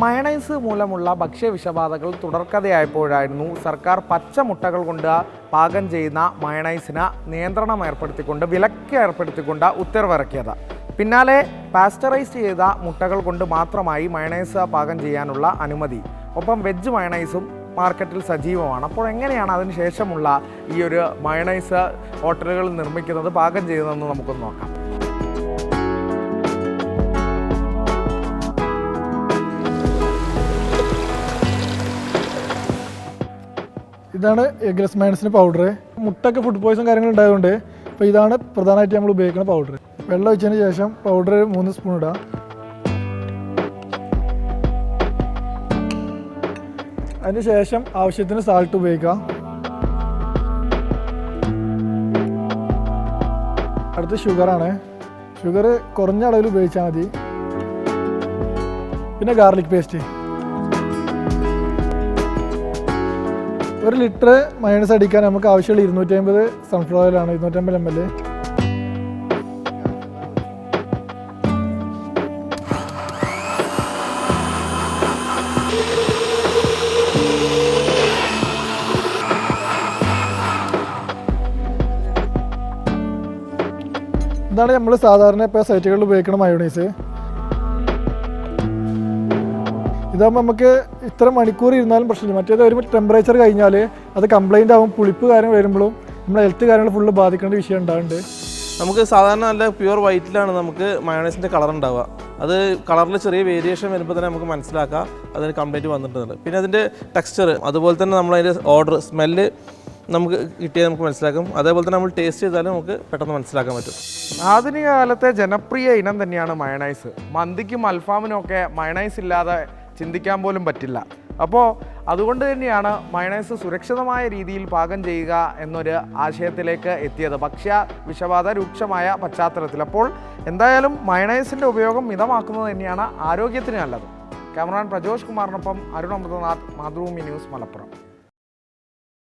Mayonnaise മൂലമുള്ള ഭക്ഷ്യവിഷബാധകൾ തുടർക്കഥയായപ്പോഴായിരുന്നു സർക്കാർ പച്ച മുട്ടകൾ കൊണ്ട് പാകം ചെയ്യുന്ന മയണൈസിന് നിയന്ത്രണം ഏർപ്പെടുത്തിക്കൊണ്ട് വിലക്ക് ഏർപ്പെടുത്തിക്കൊണ്ട് ഉത്തരവിറക്കിയത്. പിന്നാലെ പാസ്ചറൈസ് ചെയ്ത മുട്ടകൾ കൊണ്ട് മാത്രമായി മയണൈസ് പാകം ചെയ്യാനുള്ള അനുമതി. ഒപ്പം വെജ് മയണൈസും മാർക്കറ്റിൽ സജീവമാണ്. അപ്പോൾ എങ്ങനെയാണ് അതിന് ശേഷമുള്ള ഈ ഒരു മയണൈസ് ഹോട്ടലുകളിൽ നിർമ്മിക്കുന്നത്, പാകം ചെയ്യുന്നതെന്ന് നമുക്കൊന്ന് നോക്കാം. ഇതാണ് എഗ്ലെസ് മയണൈസിൻ്റെ പൗഡർ. മുട്ടൊക്കെ ഫുഡ് പോയ്സൺ കാര്യങ്ങൾ ഉണ്ടായതുകൊണ്ട് ഇപ്പോൾ ഇതാണ് പ്രധാനമായിട്ട് നമ്മൾ ഉപയോഗിക്കുന്ന പൗഡർ. വെള്ളം ഒഴിച്ചതിന് ശേഷം പൗഡർ 3 സ്പൂൺ ഇടാം. അതിന് ശേഷം ആവശ്യത്തിന് സാൾട്ട് ഉപയോഗിക്കാം. അടുത്ത് ഷുഗറാണ്. ഷുഗർ കുറഞ്ഞ അളവിൽ ഉപയോഗിച്ചാൽ മതി. പിന്നെ ഗാർലിക് പേസ്റ്റ്. 1 ലിറ്റർ മയണൈസ് അടിക്കാൻ നമുക്ക് ആവശ്യമുള്ള 250 സൺഫ്ലവർ ഓയിലാണ്, 250 ml. ഇതാണ് നമ്മൾ സാധാരണ ഇപ്പോൾ സൈറ്റുകളിൽ ഉപയോഗിക്കുന്ന മയോണൈസ്. ഇതാകുമ്പോൾ നമുക്ക് ഇത്ര മണിക്കൂർ ഇരുന്നാലും പ്രശ്നമില്ല. മറ്റേത് ഒരു ടെമ്പറേച്ചർ കഴിഞ്ഞാൽ അത് കംപ്ലൈൻ്റ് ആവും. പുളിപ്പ് കാര്യം വരുമ്പോഴും നമ്മുടെ ഹെൽത്ത് കാര്യങ്ങൾ ഫുള്ള് ബാധിക്കേണ്ട വിഷയം ഉണ്ടാകുന്നുണ്ട്. നമുക്ക് സാധാരണ നല്ല പ്യുവർ വൈറ്റിലാണ് നമുക്ക് മയോണൈസിൻ്റെ കളർ ഉണ്ടാവുക. അത് കളറിൽ ചെറിയ വേരിയേഷൻ വരുമ്പോൾ തന്നെ നമുക്ക് മനസ്സിലാക്കാം അതിന് കംപ്ലൈൻറ്റ് വന്നിട്ടുണ്ട്. പിന്നെ അതിൻ്റെ ടെക്സ്ചർ, അതുപോലെ തന്നെ നമ്മളതിൻ്റെ ഓർഡർ, സ്മെല്ല് നമുക്ക് കിട്ടിയാൽ നമുക്ക് മനസ്സിലാക്കും. അതേപോലെ തന്നെ നമ്മൾ ടേസ്റ്റ് ചെയ്താലും നമുക്ക് പെട്ടെന്ന് മനസ്സിലാക്കാൻ പറ്റും. ആധുനിക കാലത്തെ ജനപ്രിയ ഇനം തന്നെയാണ് മയണൈസ്. മന്തിക്കും അൽഫാമിനും ഒക്കെ മയണൈസ് ഇല്ലാതെ ചിന്തിക്കാൻ പോലും പറ്റില്ല. അപ്പോൾ അതുകൊണ്ട് തന്നെയാണ് മയണൈസ് സുരക്ഷിതമായ രീതിയിൽ പാകം ചെയ്യുക എന്നൊരു ആശയത്തിലേക്ക് എത്തിയത്, ഭക്ഷ്യ വിഷബാധ രൂക്ഷമായ പശ്ചാത്തലത്തിൽ. അപ്പോൾ എന്തായാലും മയണൈസിൻ്റെ ഉപയോഗം മിതമാക്കുന്നത് തന്നെയാണ് ആരോഗ്യത്തിന് നല്ലത്. Cameraman Prajosh കുമാറിനൊപ്പം Arun Amrithanath, Mathrubhumi news, Malappuram.